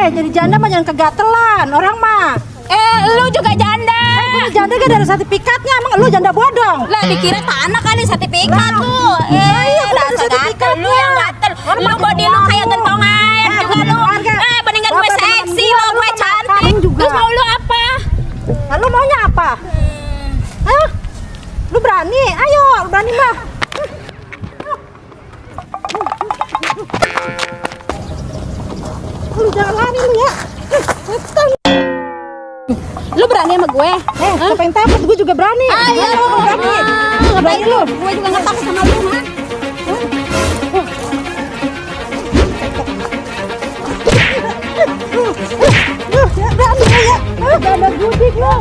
jadi janda mah jangan kegatelan. Orang mah. Lu juga janda. Punya janda kan ada sertifikatnya. Emang lu janda bodong? Lah dikira tanah kali sertifikat lu. iya, gua ada dasar sertifikat gatel. Lu yang gatel. Lu body lu kayak gentong air juga lu. Mendingan gue seksi lo, gue cantik. Terus mau lu apa? Nah, lu maunya apa? Ayo. Lu berani? Ayo, berani mah. Lu jangan lari lu ya. Lu berani sama gue? Siapa yang takut? Gue juga berani. Ayo, berani. Ngapain lu? Gue juga nggak takut sama lu, mah. Berani ya. Ada gudik lu.